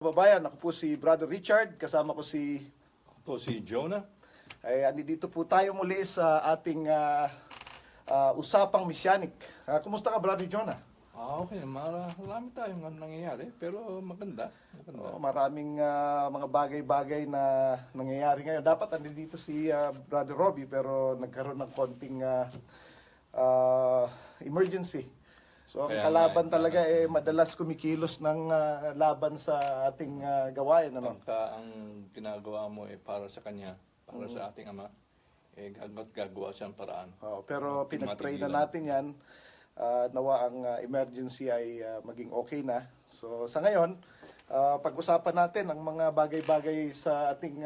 Babayan, ako po si Brother Richard, kasama ko si Jonah. ay andito po tayo muli sa ating usapang misyanik. Kumusta ka, Brother Jonah? Okay. Marami tayong nangyayari, pero maganda. Maraming mga bagay-bagay na nangyayari ngayon. Dapat andito si Brother Robbie, pero nagkaroon ng konting emergency. So ang kalaban talaga madalas kumikilos ng laban sa ating gawain. Ano? Ang ginagawa mo para sa kanya, para sa ating Ama, gagawa siyang paraan. Pero pinag-pray na natin yan. Nawa ang emergency ay maging okay na. So sa ngayon, pag-usapan natin ang mga bagay-bagay sa ating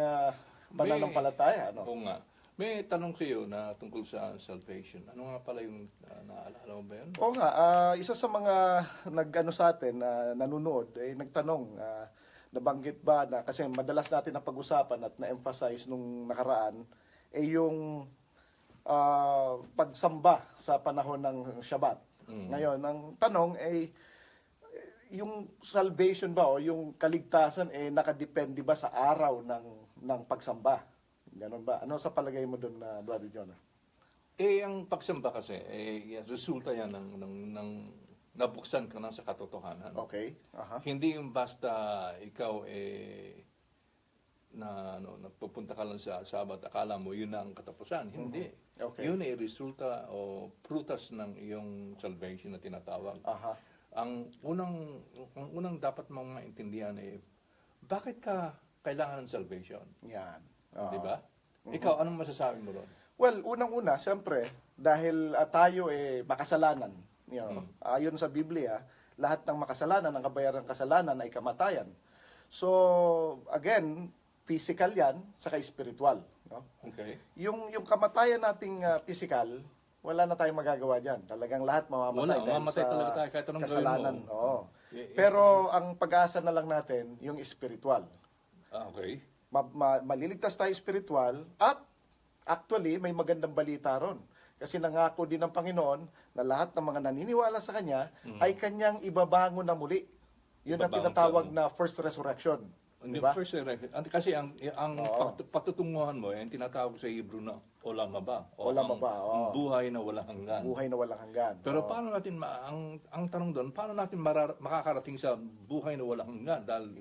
pananampalataya. Ano? Oo nga. May tanong sa iyo na tungkol sa salvation. Ano nga pala yung naalala mo ba yun? Oo nga, isa sa mga nag-ano sa atin, nanonood, nagtanong, nabanggit ba na, kasi madalas natin na pag-usapan at na-emphasize nung nakaraan, yung pagsamba sa panahon ng Shabbat. Ngayon, ang tanong ay, yung salvation ba o yung kaligtasan nakadepende ba sa araw ng pagsamba? Ganon ba? Ano sa palagay mo doon, Brother Jonah? Ang pagsamba kasi, resulta yan ng nabuksan ka na sa katotohanan. Okay. Hindi yung basta ikaw nagpupunta ka lang sa Sabat, akala mo yun na ang katapusan. Hindi. Okay. Yun ay resulta o prutas ng iyong salvation na tinatawag. Ang unang dapat mong maintindihan bakit ka kailangan ng salvation? Yan. Di ba? Ikaw, anong masasabi mo ron? Well, unang-una, siyempre, dahil tayo makasalanan. Ayon sa Biblia, lahat ng makasalanan, ang kabayaran ng kasalanan ay kamatayan. So, again, physical yan, saka spiritual. No? Okay. Yung kamatayan nating physical, wala na tayong magagawa dyan. Talagang lahat mamamatay dahil mamamatay sa talaga tayo kahit anong kasalanan. gawin mo. Oo. Pero ang pag-asa na lang natin, yung spiritual. Okay. Maliligtas tayo spiritual at actually may magandang balita ron. Kasi nangako din ng Panginoon na lahat ng mga naniniwala sa Kanya ay Kanyang ibabangon na muli. Yun ang tinatawag na first resurrection. Diba? First resurrection. Kasi ang patutunguhan mo, yung tinatawag sa Hebrew na olam haba. Ang buhay na walang hanggan. Buhay na walang hanggan. Pero paano natin, ang tanong doon, paano natin makakarating sa buhay na walang hanggan? Dahil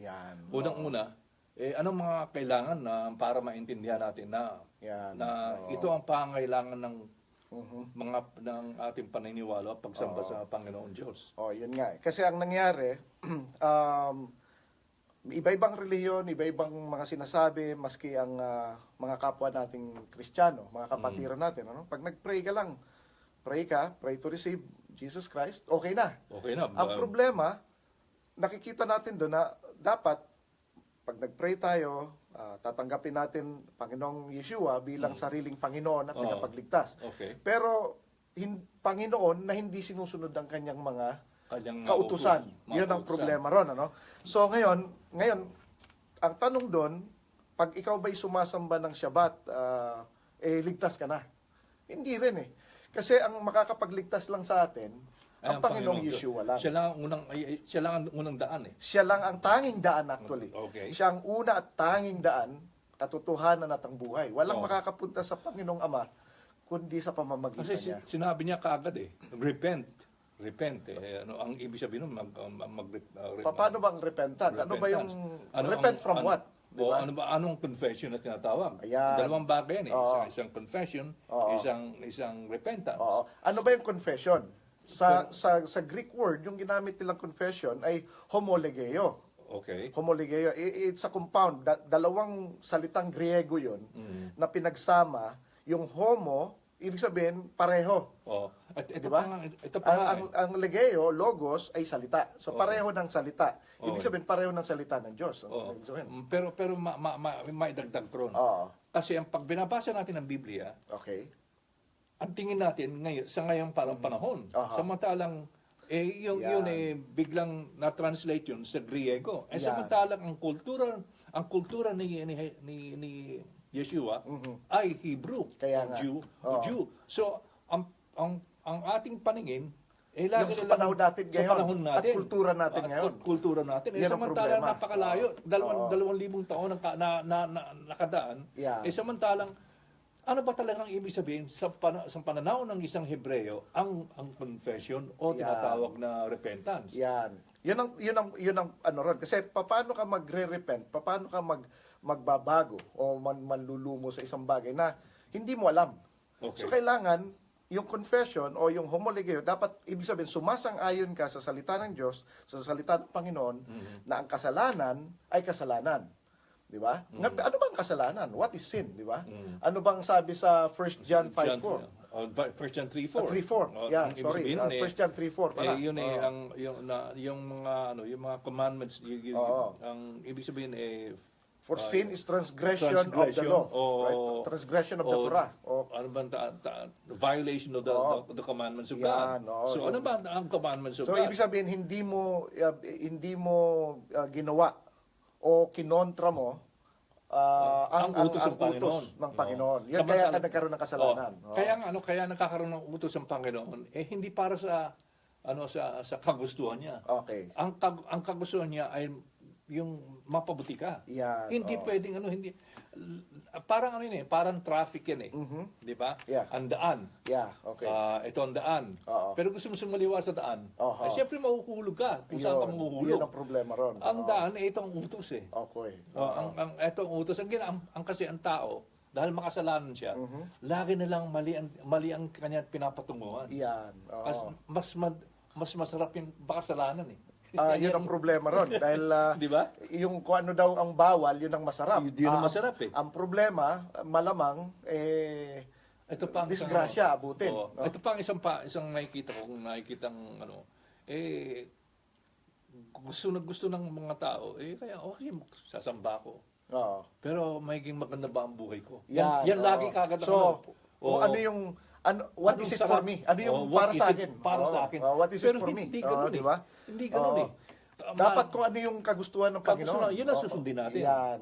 unang-una, anong mga kailangan na para maintindihan natin na ito ang pangailangan ng ng ating paniniwala pagsamba sa Panginoon Diyos. Yun nga. Kasi ang nangyari, iba-ibang relihiyon, iba-ibang mga sinasabi, maski ang mga kapwa nating Kristiyano, mga kapatiran natin. Ano? Pag nag-pray ka lang, pray to receive Jesus Christ, okay na. Okay na. Ang problema, nakikita natin doon na dapat pag nag-pray tayo, tatanggapin natin Panginoong Yeshua bilang sariling Panginoon at tagapagligtas. Okay. Pero Panginoon na hindi sinusunod ang kanyang mga kautusan. Yun ang problema ron. Ano? So ngayon, ang tanong doon, pag ikaw ba'y sumasamba ng Shabbat, ligtas ka na? Hindi rin eh. Kasi ang makakapagligtas lang sa atin, ang Panginoong Yeshua lang. Siya lang ang unang daan eh. Siya lang ang tanging daan actually. Okay. Siya ang una at tanging daan, katotohanan at ang buhay. Walang makakapunta sa Panginoong Ama kundi sa pamamagitan niya. Kasi sinabi niya kaagad repent. Ang ibig sabihin nun, Paano bang repentance? Ano ba yung repent from what? Diba? Anong confession na tinatawag? Ayan. Dalawang bagay yan eh. Isang confession, isang repentance. Ano ba yung confession? Sa Greek word, yung ginamit nilang confession ay homolegeo. Okay. Homolegeo. It's a compound. Dalawang salitang Griego yun na pinagsama. Yung homo, ibig sabihin, pareho. Ito diba? pa ang legeo, logos, ay salita. So pareho ng salita. Ibig sabihin, pareho ng salita ng Diyos. Pero maidagdag ko ron. Kasi ang pag binabasa natin ng Biblia, ang tingin natin ngayon sa ngayong parang panahon. Samantalang yun biglang na-translate yun sa Griego. Samantalang ang kultura ni Yeshua ay Hebrew, Jew. So ang ating paningin lagi Yung sa nilang- panahon natin sa ngayon, panahon natin. at kultura natin At ngayon. kultura natin. Yan ang Samantalang problema. napakalayo. Oo. 2,000 taon nakadaan. Yeah. Samantalang, ano ba talagang ibig sabihin sa pananaw ng isang Hebreo ang confession o Yan. tinatawag na repentance? Yan. Yun ang ano ron. Kasi paano ka magre-repent, paano ka magbabago o manlulumo sa isang bagay na hindi mo alam. Okay. So kailangan yung confession o yung homologeo, dapat ibig sabihin sumasang-ayon ka sa salita ng Diyos, sa salita ng Panginoon, na ang kasalanan ay kasalanan. Di ba? Ano bang kasalanan? What is sin? Di ba? Ano bang sabi sa 1 John 5:4? 1 John 3:4. 3:4. Yeah, sorry. 1 John 3:4 pala. Yun yung mga commandments, ang ibig sabihin For sin is transgression of the law. Right? Transgression of the Torah. Ano ba violation of the commandments of Yan, God. So ano ba ang commandments of So God? ibig sabihin hindi mo ginawa o kinontra mo ang utos ng Panginoon. Yan kaya ka nagkaroon ng kasalanan. Kaya nagkakaroon ng utos ng Panginoon hindi para sa sa kagustuhan niya. Okay. Ang kagustuhan niya ay yung mapabuti ka. Yan, Hindi pwedeng parang parang traffic yan Di ba? Yeah. Ang daan. Yeah, okay. Ito ang daan. Pero gusto mo sumaliwa sa daan. Siyempre mahuhulog ka kung saan ka mahuhulog. Yun ang problema ron. Ang daan itong utos Okay. Itong utos kasi ang tao dahil makasalanan siya, lagi na lang mali ang kanyang pinapatunguhan. Yan. Mas masarap yung kasalanan Yun ang problema ron. Dahil Di ba? yung kung ano daw ang bawal, yun ang masarap. Yun ang masarap Ang problema, malamang, ito pa ang disgrasya abutin. Ito pa ang isang nakikita gusto ng mga tao, kaya okay, sasamba ko. Pero magiging maganda ba ang buhay ko? Yan lagi kagad ano yung what is it for me? Ano yung para sa akin? Para sa akin. What is it for me? Hindi ganun di ba? Hindi ganun Dapat kung ano yung kagustuhan ng Panginoon. Yun ang susundin natin. Yan.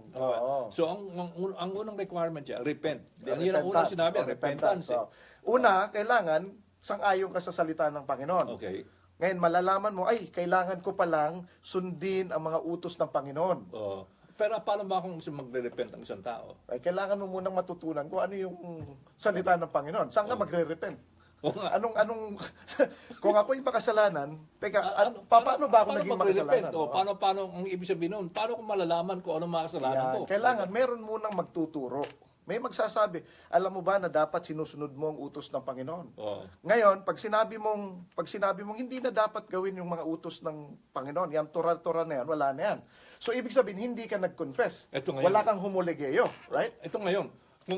So ang unang requirement niya, repent. Yan ang unang sinabi, repentance. Una, kailangan sang-ayon ka sa salita ng Panginoon. Okay. Ngayon malalaman mo, kailangan ko palang sundin ang mga utos ng Panginoon. Pero paano ba kung magre-repent ang isang tao? Kailangan mo munang matutunan kung ano yung salita ng Panginoon. Saan ka magre-repent? Anong kung ako'y makasalanan, paano ba ako naging makasalanan? Paano ang ibig sabihin nun? Paano ko malalaman kung ano makasalanan ko? Kailangan meron munang magtuturo. May magsasabi, alam mo ba na dapat sinusunod mo ang utos ng Panginoon? Ngayon, pag sinabi mong hindi na dapat gawin yung mga utos ng Panginoon, yan Torah na yan, wala na yan. So ibig sabihin hindi ka nag-confess. Wala kang homologeo, right? Ito ngayon,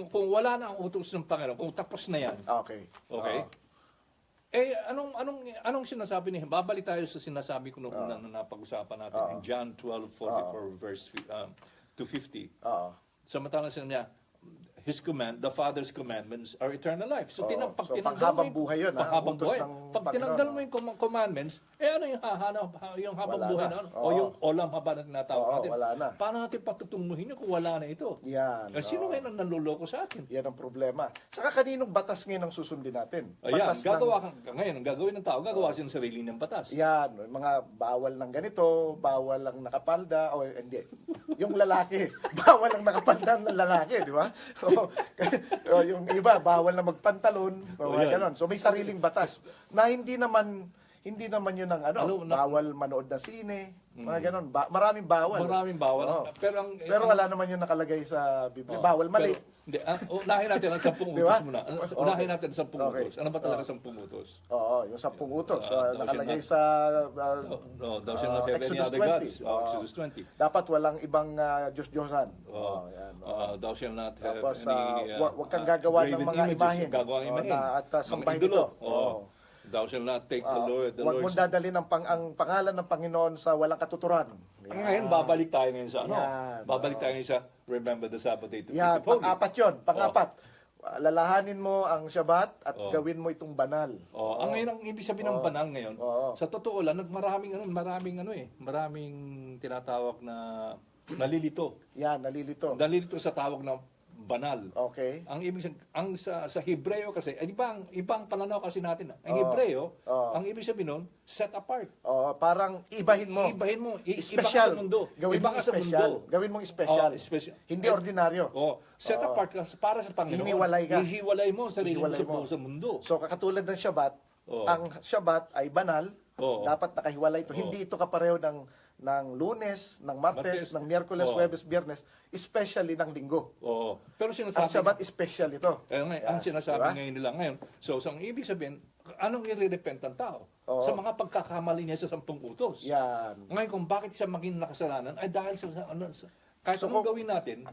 kung wala na ang utos ng Panginoon, kung tapos na yan. Okay. Anong sinasabi niya? Babalik tayo sa sinasabi ko nung una na napag-usapan natin in John 12:44 verse 250. Samantalang sinabi niya, His command, the Father's commandments are eternal life. So, pag panghabang buhay yun, panghabang buhay. Pag tinanggal mo Panginoon. yung commandments, ano yung yung habang Wala buhay na. na? O yung olam haba na tinatawag natin. Wala na. Paano natin patutunguhin yun kung wala na ito? Yan. Sino ngayon ang nanluloko sa atin? Yan ang problema. Saka kaninong batas ngayon ang susundin natin? Ayan, Batas ngayon, ang gagawin ng tao, gagawa siya ng sarili ng batas. Yan, mga bawal ng ganito, bawal lang nakapalda, o hindi. Yung lalaki, bawal lang nakapalda ng lalaki, di ba? Yung iba, bawal na magpantalon, ganon. So may sariling batas na hindi naman yun ang bawal manood ng sine, mga ganon. Maraming bawal. Maraming bawal. Pero wala naman yung nakalagay sa Biblia. Bawal mali. Hindi, unahin natin ang 10 utos muna. Unahin natin ang 10 utos. Ano ba talaga 10 utos? Yung 10 utos. Nakalagay sa Thou shalt not have any other gods. Exodus 20. Dapat walang ibang Diyos-Diyosan. Thou shalt not have Tapos, any huwag kang gagawa ng mga imahen. Gagawang imahen. At sambahin ito. Thou shalt not take the Huwag mong dadalhin ang pangalan ng Panginoon sa walang katuturan. Ngayon, babalik tayo ngayon sa Babalik tayo ngayon sa remember the Sabbath day to keep it holy. Pang-apat yun. Pang-apat. Lalahanin mo ang Shabbat at gawin mo itong banal. Ang ngayon, ang ibig sabihin ng banal ngayon, sa totoo lang, maraming tinatawag na nalilito. Yan, nalilito. Nalilito sa tawag na banal. Okay. Ang ibig sabihin, sa Hebreo kasi, ibang pananaw kasi natin. Ang Hebreo, ang ibig sabihin nun, set apart. Parang ibahin mo. Ibahin mo. Iba ka Special. sa mundo. Gawin Iba mong ka sa special. mundo. Gawin mong special. Special. Hindi ordinaryo. Set apart ka para sa Panginoon. Hiniwalay ka. Hihiwalay mo ang sarili mo Hihiwalay mo. sa mundo. So, katulad ng Shabbat, ang Shabbat ay banal, dapat nakahiwalay ito. Hindi ito kapareho ng Lunes, ng Martes, ng Miyerkules, Huwebes, Biyernes, especially ng Linggo. Pero Ang sinasabi, Shabbat special ito. ang sinasabi Diba? ngayon nila ngayon, so ang ibig sabihin, anong i-repent ang tao? Sa mga pagkakamali niya sa 10 utos. Yan. Ngayon, kung bakit siya maging nakasalanan, ay dahil kahit anong gawin natin,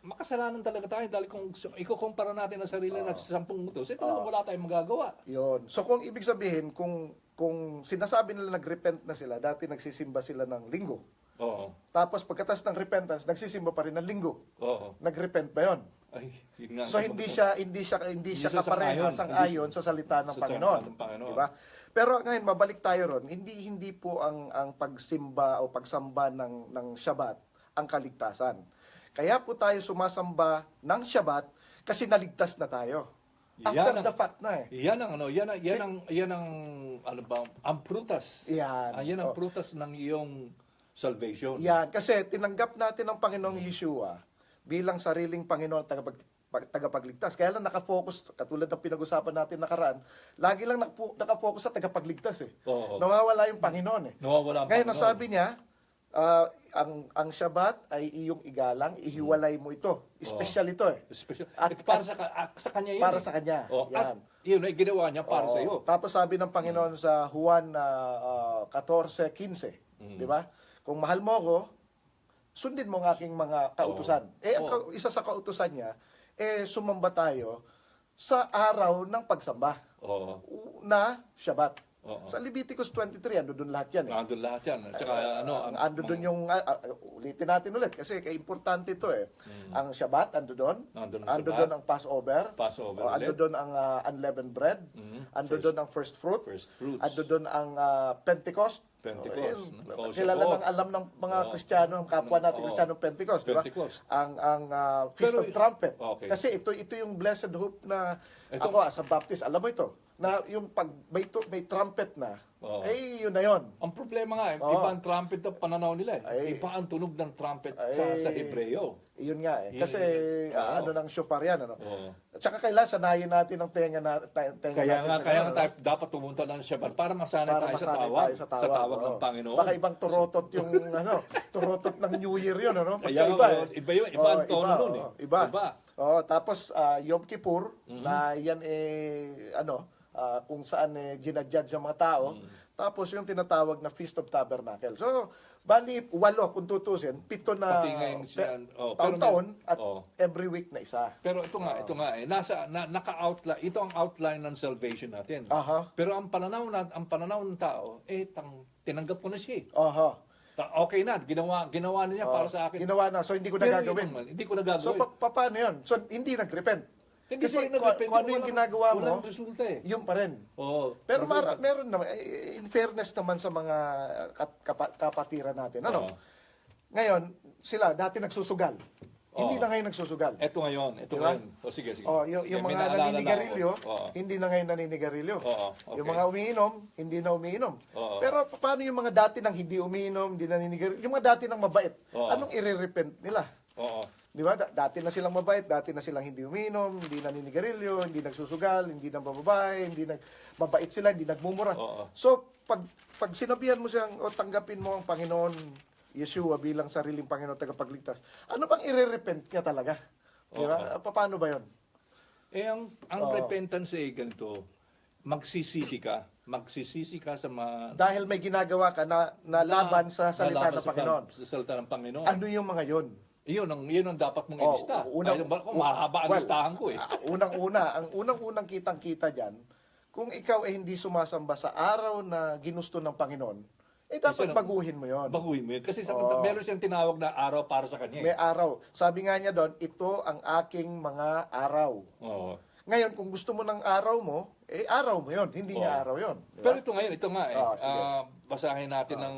makasalanan talaga tayo dahil kung ikukumpara natin ang sarili natin sa 10 utos, talagang wala tayong magagawa. Yun. So kung ibig sabihin, kung sinasabi nila nag-repent na sila, dati nagsisimba sila ng Linggo. Tapos pagkatas ng repentance, nagsisimba pa rin ng Linggo. Nag-repent ba 'yon? Ay, yun nga. So hindi siya kaparehas ang ayon sa salita ng Panginoon. Diba? Pero ngayon mabalik tayo ron, hindi po ang pagsimba o pagsamba ng Shabbat ang kaligtasan. Kaya po tayo sumasamba ng Shabbat kasi naligtas na tayo. After the fact na Yan ang ang prutas. Yan ang prutas ng iyong salvation. Yan, kasi tinanggap natin ang Panginoong Yeshua bilang sariling Panginoon tagapagligtas. Kaya lang nakafocus, katulad ng pinag-usapan natin nakaraan, lagi lang nakafocus sa tagapagligtas . Nawawala yung Panginoon . Nawawala ang Ngayon, Panginoon. nasabi niya, ang Shabbat ay iyong igalang, ihiwalay mo ito. Special ito . Special. At para sa kanya yun. Para sa kanya. At yun ay ginawa niya para sa iyo. Tapos sabi ng Panginoon sa Juan 14:15, di ba? Kung mahal mo ako, sundin mo ang aking mga kautusan. Ang isa sa kautusan niya, sumamba tayo sa araw ng pagsamba na Shabbat. Sa Leviticus 23, ando doon lahat yan . Ando lahat yan. At saka ando doon yung, ulitin natin ulit kasi importante ito . Ang Shabbat, ando doon. Ando doon ang Passover. Ando doon ang unleavened bread. Ando doon ang first fruit. Ando doon ang Pentecost. Kilala ng alam ng mga Kristiyano, ang kapwa natin Kristiyano, Pentecost, diba? Ang Feast of Trumpet. Kasi ito yung blessed hope na ako as a Baptist, alam mo ito, na yung pag may trumpet na, yun na yun. Ang problema nga, iba ang trumpet ng pananaw nila . Iba ang tunog ng trumpet sa Hebreo. Yun nga . Kasi ng shofar yan. At saka kailangan sanayin natin ang tenga Kaya nga tayo dapat pumunta ng Shabbat para masanay tayo sa tawag ng Panginoon. Baka ibang turotot yung turotot ng New Year yun. Kaya iba yun, iba ang tono nun . Iba. Tapos Yom Kippur, na yan kung saan ginadjudge ang mga tao. Tapos yung tinatawag na Feast of Tabernacle. So, bali, 8 kung tutusin, 7 na taon-taon at every week na isa. Pero ito nga, naka-outline, ito ang outline ng salvation natin. Pero ang pananaw ng tao, tinanggap ko na siya . Okay na, ginawa na niya para sa akin. Ginawa na, so hindi ko na gagawin. Hindi ko na gagawin. So, paano yun? So, hindi nag-repent. Hindi kasi kung ano yung ginagawa mo, yun pa rin. Pero meron naman, in fairness naman sa mga kapatiran natin. Ngayon, sila dati nagsusugal. Hindi na ngayon nagsusugal. Ito ngayon. Sige. Yung mga naninigarilyo, hindi na ngayon naninigarilyo. Yung mga umiinom, hindi na umiinom. Pero paano yung mga dati nang hindi umiinom, hindi naninigarilyo? Yung mga dati nang mabait, anong i-repent nila? Di ba? Dati na silang mabait, dati na silang hindi umiinom, hindi naninigarilyo, hindi nagsusugal, hindi nagbababae, mabait sila, hindi nagmumura. So, pag sinabihan mo siyang, tanggapin mo ang Panginoon Yeshua bilang sariling Panginoon tagapagligtas, ano bang i-repent niya talaga? Di ba? Paano ba yun? Ang repentance ganito, magsisisi ka sa mga... Dahil may ginagawa ka na laban sa salita ng Panginoon. Sa salita ng Panginoon. Ano yung mga yun? Yun ang dapat mong ilista. Mahaba ang listahan ko . Ang unang-unang kitang-kita dyan, kung ikaw ay hindi sumasamba sa araw na ginusto ng Panginoon, dapat baguhin mo yun. Baguhin mo yun. Kasi meron siyang tinawag na araw para sa kanya. May araw. Sabi nga niya doon, ito ang aking mga araw. Ngayon, kung gusto mo ng araw mo, araw mo yun. Hindi niya araw yun. Diba? Pero ito nga basahin natin ng...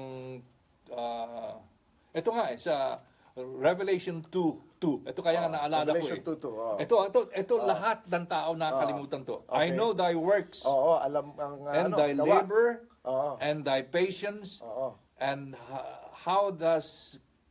ito nga sa Revelation 2:2. Ito kaya naalala ko Revelation 2:2. Ito lahat ng tao nakakalimutan to. I Okay. know thy works Alam ang and thy gawa. labor Oo. and thy patience Oo. and how thou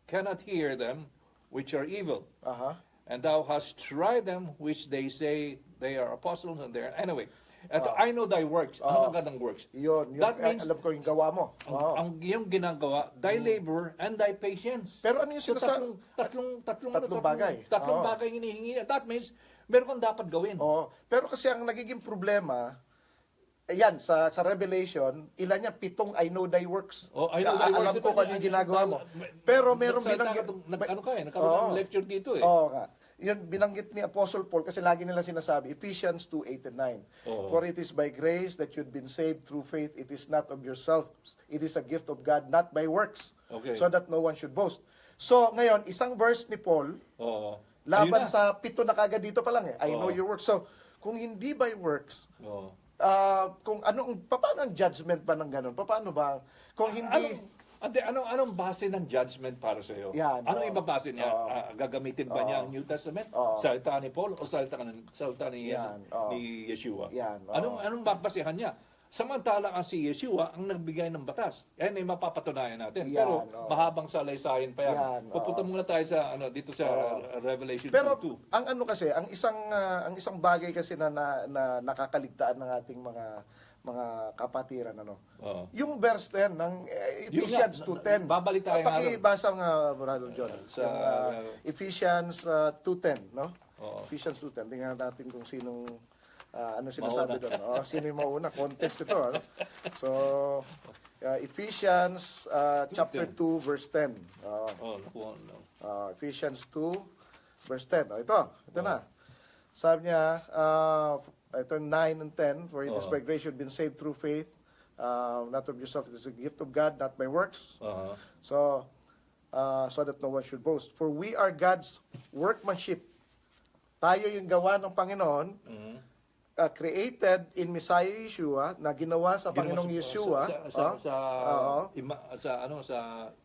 cannot hear them which are evil. Aha. And thou hast tried them which they say they are apostles and they're anyway. Ito, I know thy works. Ano ang ng works? Yun, That means alam ko yung gawa mo. ang iyong ginagawa, thy labor and thy patience. Pero ano yung So sinasabi? tatlong bagay. Tatlong Oo. bagay hinihingi. That means meron kang dapat gawin. Oo. Pero kasi ang nagiging problema, ayan, sa Revelation, ilan niya? 7 I know thy works. Oh, I know thy Alam works. ko kung ano yung ginagawa mo. Pero meron binanggit. Nagkaroon ng lecture dito eh. Oo nga. Yun, binanggit ni Apostle Paul kasi lagi nila sinasabi, Ephesians 2:8 and 9. Oo. For it is by grace that you've been saved through faith. It is not of yourselves. It is a gift of God, not by works. Okay. So that no one should boast. So, ngayon, isang verse ni Paul, Oo. laban Ayun na. sa 7 na kagad dito pa lang eh. I know Oo. your works. So, kung hindi by works, Oo. paano ang judgment ba ng ganun? Paano ba? Kung hindi... Anong base ng judgment para sa iyo? Yan, Anong ibabase niya? oo. Gagamitin ba niya ang New Testament? Oo. Salita ni Paul o salita ni Yan, oo. ni Yeshua? Yan, oo. Anong babasehan niya? Samantala ang si Yeshua ang nagbigay ng batas. Yan ay mapapatunayan natin. Yan, Pero oo. mahabang salaysayan pa yan. Yan, oo. Pupunta muna tayo sa dito sa Revelation Pero 2:2. ang ano kasi, ang isang bagay kasi na nakakaligtaan ng ating mga kapatiran Oo. Yung verse 10 ng Yung Ephesians nga, 2:10. babalik tayo nga doon. Pakibasa nga Brother John. Sa, Yung, Ephesians 2:10, no? Oo. Ephesians 2:10. Tingnan natin kung sinong ano sinasabi doon. Sino yung mauna? Contest ito. Ano? So, Ephesians chapter 2 verse 10. nakuha na. Ephesians 2 verse 10. Ito na. Sabi niya, ito 9 and 10, for it is by grace you've been saved through faith, not of yourself, it is a gift of God, not by works. Uh-huh. So that no one should boast. For we are God's workmanship. Tayo yung gawa ng Panginoon, created in Messiah Yeshua, na ginawa sa Panginoong Yeshua, sa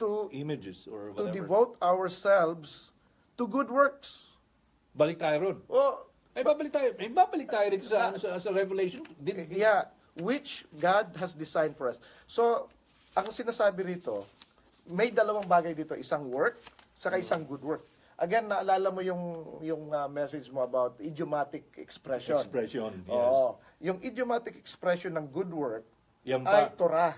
to images or to whatever. devote ourselves to good works. Balik tayo ron. Oh, Babalik tayo dito sa Revelation. yeah, which God has designed for us. So, ang sinasabi rito, may dalawang bagay dito, isang work, saka isang good work. Again, naalala mo yung message mo about idiomatic expression. Expression, yes. Oo. Yung idiomatic expression ng good work Yan ay pa. Torah.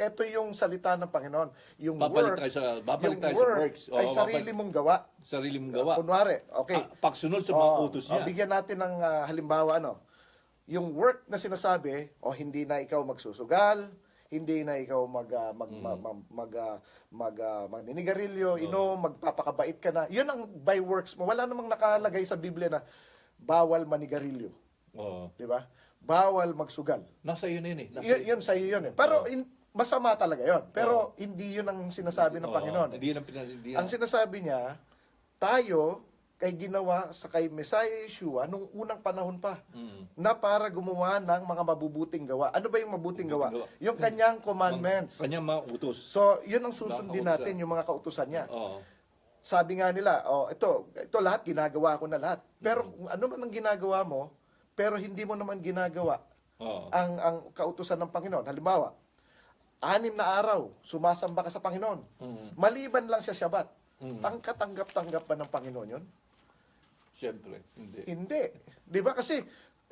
Ito yung salita ng Panginoon. Yung Babalik work, tayo sa yung works. ay sarili mong gawa. Sarili mong gawa. Kunwari, okay. Pagsunod sa mga utos niya. Bigyan natin ng halimbawa, yung work na sinasabi, hindi na ikaw magsusugal, hindi na ikaw maninigarilyo, magpapakabait ka na. Yun ang by works mo. Wala namang nakalagay sa Biblia na bawal manigarilyo. Oo. Di ba? Bawal magsugal. Nasa iyo yun eh. Yun sa iyo yun eh. Pero masama talaga yun. Pero hindi yun ang sinasabi ng Panginoon. Hindi Ang sinasabi niya, tayo kay ginawa sa kay Messiah Yeshua nung unang panahon pa na para gumawa ng mga mabubuting gawa. Ano ba yung mabuting gawa? Yung kanyang commandments. Kanyang mga utos. So, yun ang susundin natin, yung mga kautusan niya. Oo. Sabi nga nila, ito lahat ginagawa ko na lahat. Pero kung ano man ang ginagawa mo, pero hindi mo naman ginagawa ang kautusan ng Panginoon. Halimbawa, 6 na araw, sumasamba ka sa Panginoon. Maliban lang siya Shabbat. Katanggap-tanggap ba ng Panginoon yun? Siyempre, hindi. Hindi. Di ba? Kasi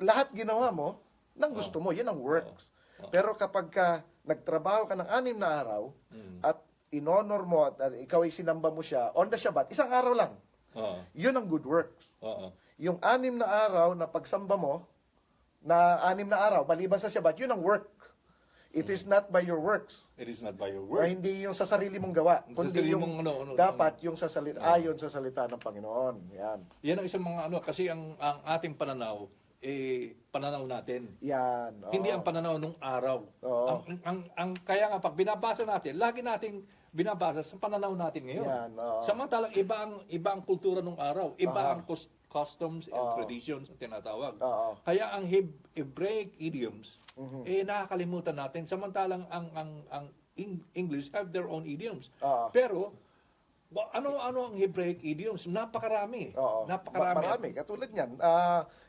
lahat ginawa mo nang gusto mo. Yan ang works. Pero kapag nagtrabaho ka ng 6 na araw at in-honor mo at ikaw ay sinamba mo siya on the Shabbat, isang araw lang. Yun ang good works. Yung 6 na araw na pagsamba mo, na 6 na araw, maliban sa Shabbat, yun ang work. It is not by your works. It is not by your O word. hindi yung sa sarili mong gawa, kundi sarili yung mong dapat yung sa salita, ayon sa salita ng Panginoon. Yan. Yan ang isang mga kasi ang ating pananaw, pananaw natin. Yan. Oo. Hindi ang pananaw nung araw. Oo. Ang kaya nga pag binabasa natin, lagi nating binabasa sa pananaw natin ngayon. Yan, oo. Samantalang iba ang kultura nung araw, iba ang customs and traditions na tinatawag. Oo. Kaya ang Hebraic idioms nakakalimutan natin. Samantalang ang English have their own idioms. Oo. Pero Ano ang Hebraic idioms? Napakarami. Oo. Marami. Katulad niyan,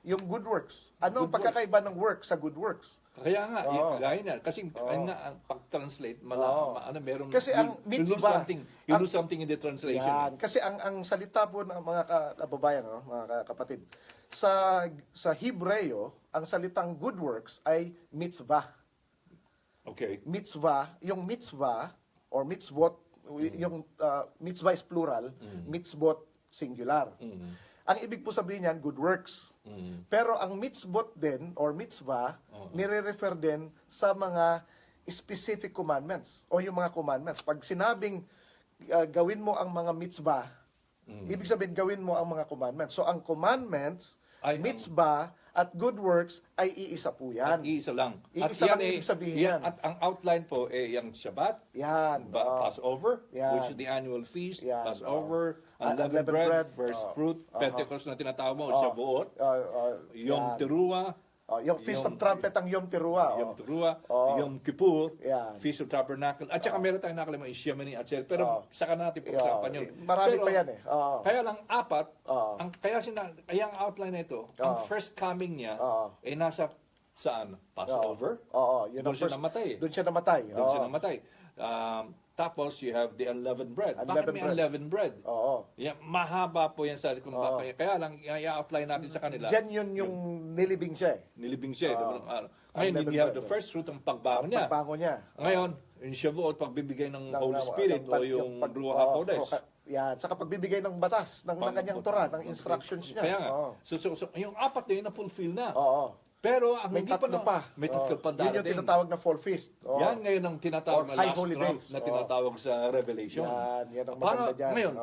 yung good works. Ano ang pagkakaiba ng work sa good works? Kaya nga, kagaya niya. Kasi ayun nga, ang pag-translate, meron, kasi ang mitzvah, you lose something in the translation. Yan. Kasi ang salita po ng mga kababayan, mga kapatid, sa Hebreo, ang salitang good works ay mitzvah. Okay. Mitzvah, yung mitzvah, or mitzvot, yung mitzvah is plural, mitzvot singular. Ang ibig po sabihin niyan, good works. Pero ang mitzvot din, or mitzvah, nire-refer din sa mga specific commandments, o yung mga commandments. Pag sinabing gawin mo ang mga mitzvah, ibig sabihin gawin mo ang mga commandments. So ang commandments, mitzvah, at good works ay iisa po yan. At iisa lang. Iisa lang ibig sabihin yan. At ang outline po yung Shabbat, yan, Passover, yan, which is the annual feast, yan, Passover, unleavened bread, first fruit, Pentecost na tinatawag mo, Shavuot, Yom Teruah, yung Feast of Trumpet ang Yom Teruah. Yom Teruah, Yom Kippur, yan, Feast of Tabernacle, at saka meron tayong nakalimutan, Shemini Atzel, pero saka natin pag-usapan yun. Marami pero, pa yan eh. Kaya lang apat, kaya ang outline na ito, ang first coming niya, ay nasa saan? Passover? Doon siya namatay. Doon siya namatay. Doon siya namatay. Tapos you have the unleavened bread. Bakit may unleavened bread? Yan, mahaba po yan sa kung bakit. Kaya lang i-apply natin sa kanila. Diyan yun yung nilibing siya eh. Nilibing siya. Ngayon, you have the first fruit ng pagbangon niya. Pagbangon niya. Ngayon, yung Shavuot, pagbibigay ng Holy Spirit o yung Ruach HaKodesh. Yan, saka pagbibigay ng batas, ng kanyang Torah, ng instructions niya. Kaya nga. So, yung apat na yun na-fulfill na. Pero ang may hindi tatlo pa. May tatlo pa darating. Yun yung tinatawag na fall feast. Yan ngayon ang tinatawag na last trump na tinatawag sa Revelation. Yan ang maganda dyan. Ngayon,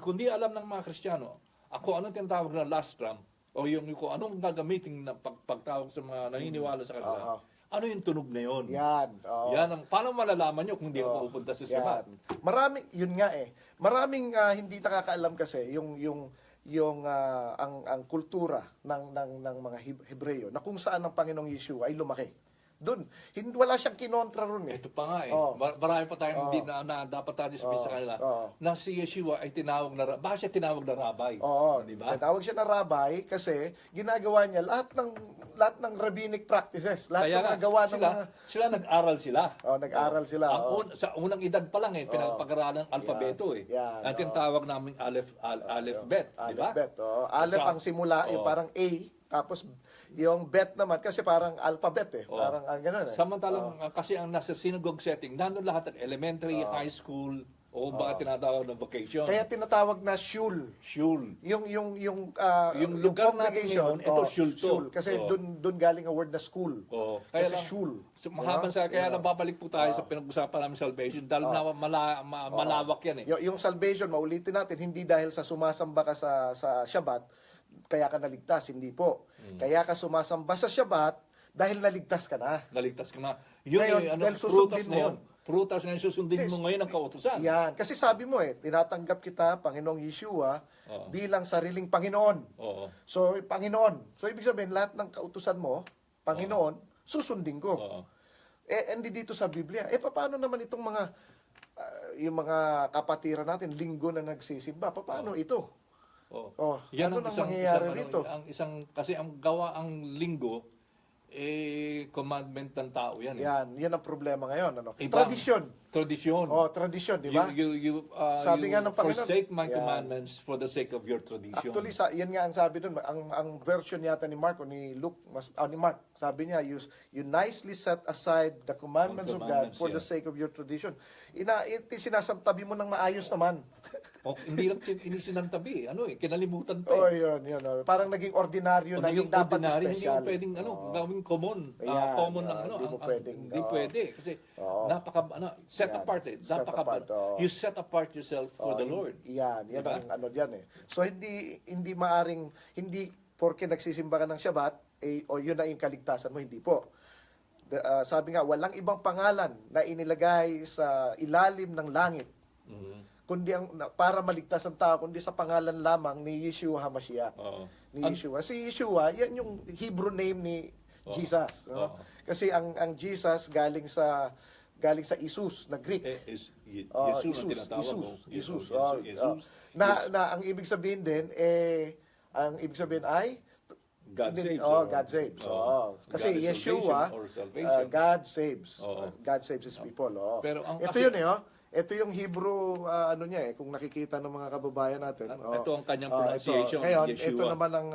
kung hindi alam ng mga Kristiyano, ako anong tinatawag na last trump, o yung kung anong gagamitin na pagtawag sa mga naniniwala sa kanila, ano yung tunog na yun? Yan. Yan ang, paano malalaman nyo kung hindi ka pupunta sa Shabbat? Maraming, yun nga eh. Maraming hindi nakakaalam kasi ang kultura ng mga Hebreo na kung saan ang Panginoong Yeshua ay lumaki. Doon, wala siyang kinontra ron eh. Ito pa nga eh. Marami pa tayong hindi na dapat tayo sabihin sa kanila na si Yeshua ay tinawag na, bakit siya tinawag na rabbi? Diba? Tinawag siya na rabbi kasi ginagawa niya lahat ng rabbinic practices. Lahat ng nagawa ng mga... Sila nag-aral sila. Nag-aral sila. Sa unang edad pa lang eh, pinag-aralan ng alfabeto eh. Ang tinatawag namin Aleph-Bet. Diba? Aleph-Bet. Aleph ang simula, yung parang A, tapos yung bet naman, kasi parang alphabet eh. Parang gano'n eh. Samantalang kasi ang nasa synagogue setting, nandun lahat ng elementary, high school, o baka tinatawag na vocation. Kaya tinatawag na shul. Shul. Yung lugar natin ngayon, ito shul to. Kasi doon galing ang word na school. Kaya kasi shul. So, mahabang kaya nababalik po tayo sa pinag-usapan namin salvation dahil malawak yan eh. Yung salvation, maulitin natin, hindi dahil sa sumasamba ka sa Shabbat, kaya ka naligtas, hindi po. Kaya ka sumasamba sa Shabbat dahil naligtas ka na. Naligtas ka na. Yun, dahil susundin mo. Prutas na yung susundin mo ngayon ang kautusan. Yan. Kasi sabi mo tinatanggap kita, Panginoong Yeshua, bilang sariling Panginoon. So, Panginoon. So, ibig sabihin, lahat ng kautusan mo, Panginoon, susundin ko. Hindi dito sa Biblia. Paano naman itong yung mga kapatiran natin, linggo na nagsisimba? Paano ito? Yan ano nang mangyayari rito? Kasi ang linggo, commandment ng tao yan. Yan ang problema ngayon. Tradisyon. Tradisyon. Tradisyon, di ba? Sabi nga ng Panginoon, forsake my commandments for the sake of your tradition. Actually, yan nga ang sabi doon. Ang version yata ni Mark o ni Luke, ni Mark, sabi niya, you nicely set aside the commandments of God for the sake of your tradition. Sinasantabi mo ng maayos naman. Hindi lang sinantabi. Kinalimutan pa. Yun. Parang naging ordinaryo na yung dapat special. Hindi mo pwedeng gawing common. Common ng hindi pwede. Kasi set apart you set apart yourself for the Lord. Yan ang diyan eh. So hindi maaring, hindi porke nagsisimba ka ng Shabbat, o yun na yung kaligtasan mo, hindi po. Sabi nga, walang ibang pangalan na inilagay sa ilalim ng langit, kundi para maligtas ang tao, kundi sa pangalan lamang ni Yeshua HaMashiach. Ni Yeshua. Si Yeshua, yan yung Hebrew name ni Jesus. Kasi ang Jesus galing sa Isus na Greek. Jesus ang tinatawag mo. Jesus. Jesus. Na ang ibig sabihin din, ang ibig sabihin ay God saves. God saves. Kasi God is Yeshua, salvation or salvation. God saves. Oo. God saves His people. Pero ang ito kasi- yun ito yung Hebrew, kung nakikita ng mga kababayan natin. Ito ang kanyang pronunciation, Ngayon, Yeshua. ito naman ang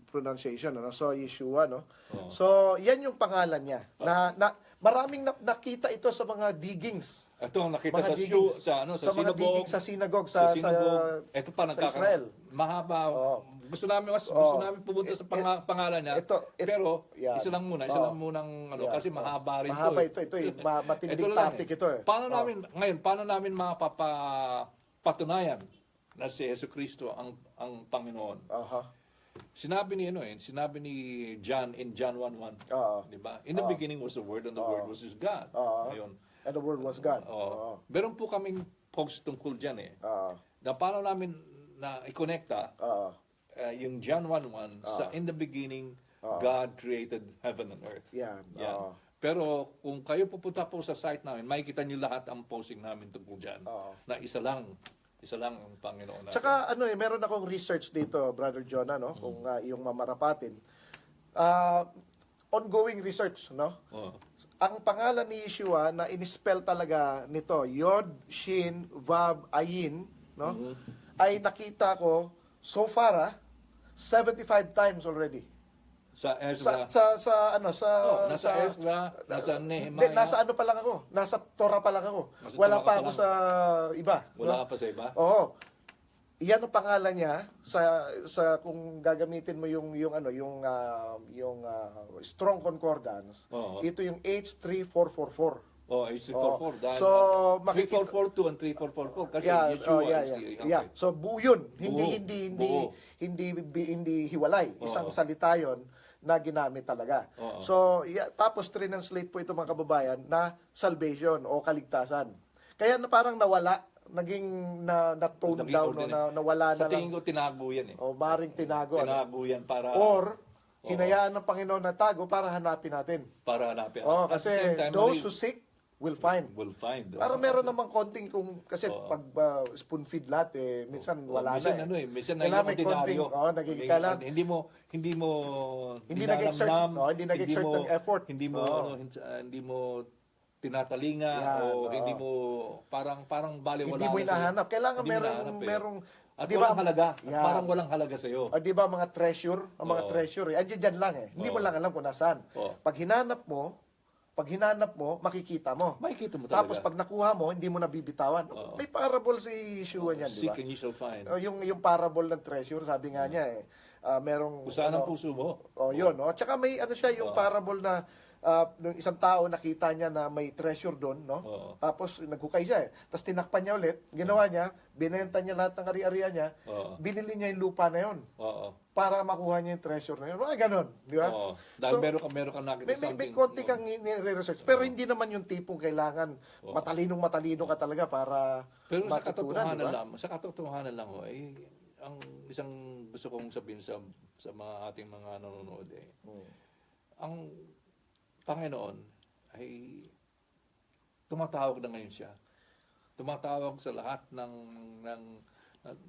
pronunciation. So, Yeshua. Oo. So, yan yung pangalan niya. Maraming nakita ito sa mga diggings. Ito ang nakita Mga sa diggings. sa mga synagogue. diggings sa synagogue. Sa synagogue. Ito pa sa Israel. Mahaba. Oo. Gusto namin pumunta sa pangalan niya. Pero yan. isa lang munang Yan. kasi mahaba rin Mahaba ito. ito. Matinding Ito lang topic ito. Paano namin mapapatunayan na si Jesucristo ang Panginoon? Sinabi ni John in John 1:1, di ba? In the beginning was the Word and the Word was His God. Ngayon, And the Word was God. meron po kaming post tungkol diyan na paano namin na i-connecta yung John 1:1 sa in the beginning God created heaven and earth. Yan. Pero kung kayo pupunta po sa site namin, makikita niyo lahat ang posting namin tungkol diyan na isa lang ang Panginoon natin. Tsaka meron akong research dito, Brother Jonah, kung yung mamarapatin. Ongoing research, Ang pangalan ni Yeshua na in-spell talaga nito, Yod, Shin, Vav, Ayin, ay nakita ko so far 75 times already. Sa Ezra. Nasa Ezra, nasa Nehemiah. Nasa pa lang ako. Nasa Torah pa lang ako. Wala pa ako sa iba. Wala pa sa iba? Oo. Iyan ang pangalan niya sa kung gagamitin mo yung strong concordance. Ito yung H3444. H344. So, makikita 3442 and 3444 kasi Yeshua is So, buo yun. Hindi hiwalay. Isang salita yun na ginamit talaga. So, tapos translate po ito mga kababayan na salvation o kaligtasan. Kaya parang nawala, naging na-tone down, nawala na lang. Sa tingin ko, tinago yan Maring tinago. Tinago yan para... Or, hinayaan ng Panginoon na tago para hanapin natin. Para hanapin. Kasi those who seek will find. Para meron namang konting kasi pag spoon feed lahat minsan wala minsan, na minsan kailangan may konting nagiging kailan hindi nag-exert ng effort. Hindi mo tinatalinga hindi mo parang baliwala. Hindi mo hinahanap. Kailangan merong at di walang ba, halaga. At parang walang halaga sa iyo. Di ba mga treasure? Ang mga treasure andiyan dyan lang Hindi mo lang alam kung nasaan. Pag hinanap mo, makikita mo. Makikita mo talaga. Tapos pag nakuha mo, hindi mo nabibitawan. May parable si Yeshua niyan, di ba? Seek and you shall find. Yung parable ng treasure, sabi nga niya merong... Kung saan ang puso mo. Yun. Tsaka may siya, yung parable na ng isang tao, nakita niya na may treasure doon, Tapos naghukay siya Tapos tinakpan niya ulit. Ginawa niya, binenta niya lahat ng ari-arian niya. Binili niya yung lupa na yun. Para makuha niya yung treasure na yun. Ganon. Di ba? Dahil meron kang nakita something. May konti kang nire-research. Pero hindi naman yung tipong kailangan matalino ka talaga para pero matutunan, sa katotohanan lang, ang isang gusto kong sabihin sa mga ating mga nanonood ang Panginoon ay tumatawag na ngayon siya. Tumatawag sa lahat ng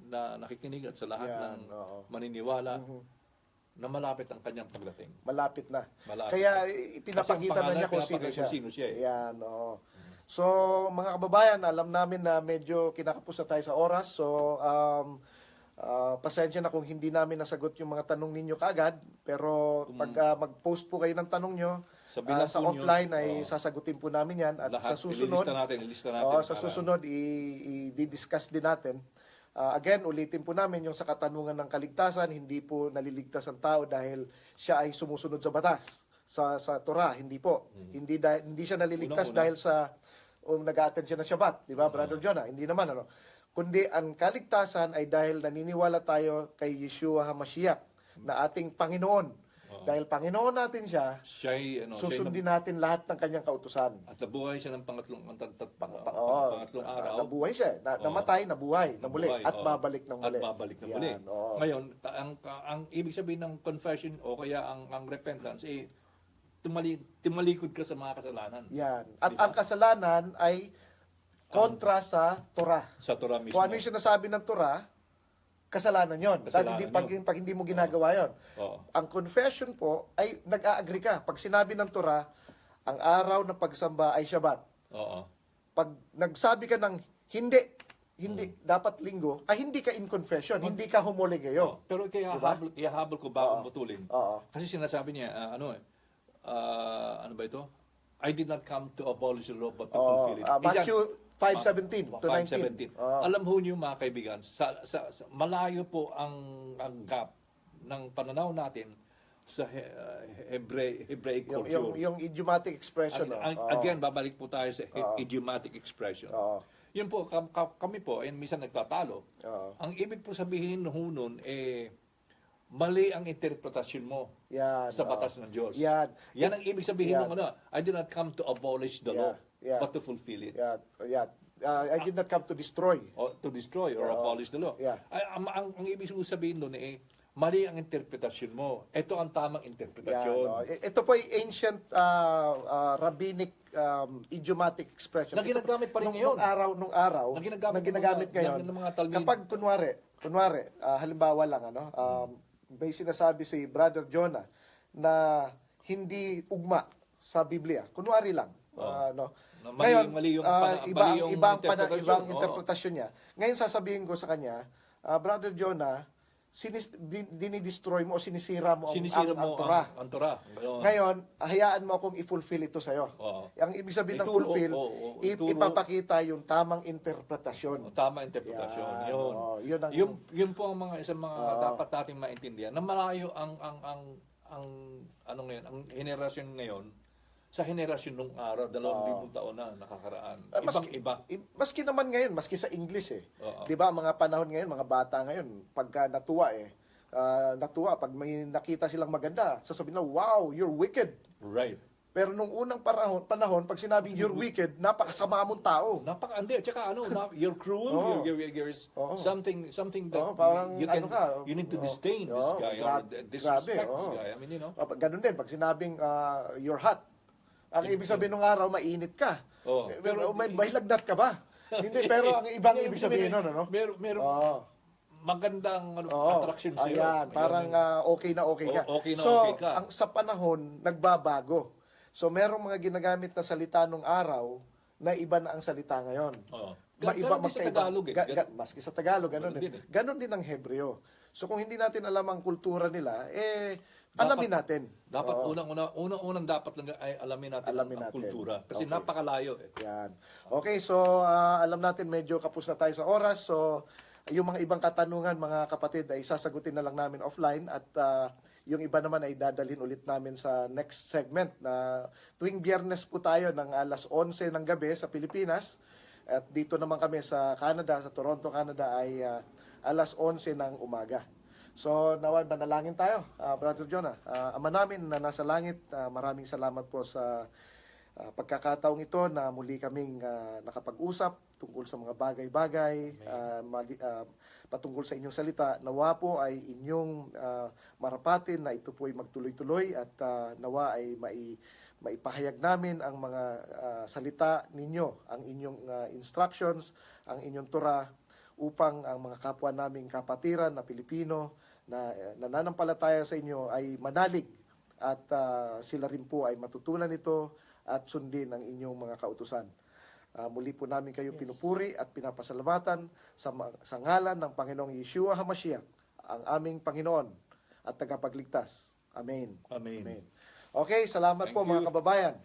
na nakikinig at sa lahat ng maniniwala na malapit ang kanyang pagdating. Malapit na. Malapit Kaya ipinapakita na niya kung sino siya. Yan, So, mga kababayan, alam namin na medyo kinakapos na tayo sa oras. So, pasensya na kung hindi namin nasagot yung mga tanong ninyo kaagad. Pero pag mag-post po kayo ng tanong nyo, sa offline ay sasagutin po namin yan. At lahat, sa susunod, ililista natin sa susunod, i-discuss din natin. Again, ulitin po namin yung sa katanungan ng kaligtasan, hindi po naliligtas ang tao dahil siya ay sumusunod sa batas, sa Torah, hindi po. Hindi siya naliligtas dahil sa nag-a-attend siya ng Shabbat, di ba, Brother Jonah? Hindi naman, Kundi ang kaligtasan ay dahil naniniwala tayo kay Yeshua HaMashiach na ating Panginoon. Dahil Panginoon natin siya, susundin natin lahat ng kanyang kautusan. At nabuhay siya ng pangatlong araw. Nabuhay siya. Namatay, nabuhay na muli. At babalik ng muli. Ngayon, ang ibig sabihin ng confession o kaya ang repentance, tumalikod ka sa mga kasalanan. Yan. At Diba? ang kasalanan ay kontra sa Torah. Sa Torah mismo. Kung ano yung sinasabi ng Torah, kasalanan yon. Dahil Kasalanan yun. pag hindi mo ginagawa yon. Oo. Ang confession po ay nag-a-agree ka. Pag sinabi ng Torah, ang araw ng pagsamba ay Shabbat. Oo. Pag nagsabi ka ng hindi, dapat linggo, ay hindi ka in confession, hindi ka homolegeyo. Pero kaya Diba? ihahabol ko bago putulin. Oo. Kasi sinasabi niya, ano ba ito? I did not come to abolish the law but to fulfill it. Matthew 5:17 to 19. 5:17. Alam ho niyo mga kaibigan, malayo po ang gap ng pananaw natin sa Hebraic culture. Yung idiomatic expression. Again, babalik po tayo sa idiomatic expression. Yun po, kami po, minsan nagtatalo. Ang ibig po sabihin ho nun, mali ang interpretasyon mo sa batas ng Diyos. Yan ang ibig sabihin ng I did not come to abolish the law, but to fulfill it. I did not come to destroy. To destroy or abolish the law. Ang ibig sabihin nun, mali ang interpretasyon mo. Ito ang tamang interpretasyon. Ito po ay ancient rabbinic idiomatic expression. Na ginagamit pa rin ngayon. Nung araw, na ginagamit ngayon. Kapag kunwari, halimbawa lang, may sinasabi si Brother Jonah na hindi ugma sa Biblia. Kunwari lang. Ngayon, mali yung ibang interpretasyon niya. Ngayon sasabihin ko sa kanya, Brother Jonah, dinidestroy mo o sinisira mo ang Torah. Ang Torah. Ngayon, hayaan mo akong i-fulfill ito sa'yo. Ang ibig sabihin ng fulfill, ipapakita yung tamang interpretasyon. Tamang interpretasyon. Yun po ang mga isang mga dapat nating maintindihan. Na malayo ang henerasyon ngayon sa henerasyon nung araw, 2,000 taon na nakakaraan. Ibang-iba. Maski naman ngayon, maski sa English Di ba, mga panahon ngayon, mga bata ngayon, pagka natuwa pag may nakita silang maganda, sasabihin na, wow, you're wicked. Right. Pero nung unang panahon, pag sinabing you're wicked, napakasama mong tao. Hindi, tsaka you're cruel, you're something that parang, you need to disdain this guy or disrespect this guy. I mean, ganun din, pag sinabing you're hot, ang ibig sabihin ng araw, mainit ka. Pero may lagnat ka ba? Hindi, pero ang ibang ibig sabihin nun, Meron magandang attraction sa'yo. Ayan, parang okay na okay ka. Okay ka. Sa panahon, nagbabago. So, merong mga ginagamit na salita nung araw na iba na ang salita ngayon. Ganon din sa Tagalog maski sa Tagalog, ganon din. Ganon din ang Hebreo. So, kung hindi natin alam ang kultura nila, alamin natin. Dapat unang dapat lang ay alamin natin ang kultura. Kasi napakalayo. Yan. Okay, so alam natin medyo kapos na tayo sa oras. So, yung mga ibang katanungan, mga kapatid, ay sasagutin na lang namin offline. At yung iba naman ay dadalhin ulit namin sa next segment. Na tuwing Biyernes po tayo ng alas 11 ng gabi sa Pilipinas. At dito naman kami sa Canada, sa Toronto, Canada, ay alas 11 ng umaga. So, nawan, manalangin tayo, Brother Jonah. Ama namin na nasa langit, maraming salamat po sa pagkakataong ito na muli kaming nakapag-usap tungkol sa mga bagay-bagay, patungkol sa inyong salita. Nawa po ay inyong marapatin na ito po ay magtuloy-tuloy at nawa ay maipahayag namin ang mga salita ninyo, ang inyong instructions, ang inyong Torah, upang ang mga kapwa naming kapatiran na Pilipino na nananampalataya sa inyo ay manalig at sila rin po ay matutunan ito at sundin ang inyong mga kautusan. Muli po namin kayo pinupuri at pinapasalamatan sa ngalan ng Panginoong Yeshua HaMashiach, ang aming Panginoon at tagapagligtas. Amen. Amen. Okay, salamat po mga kababayan.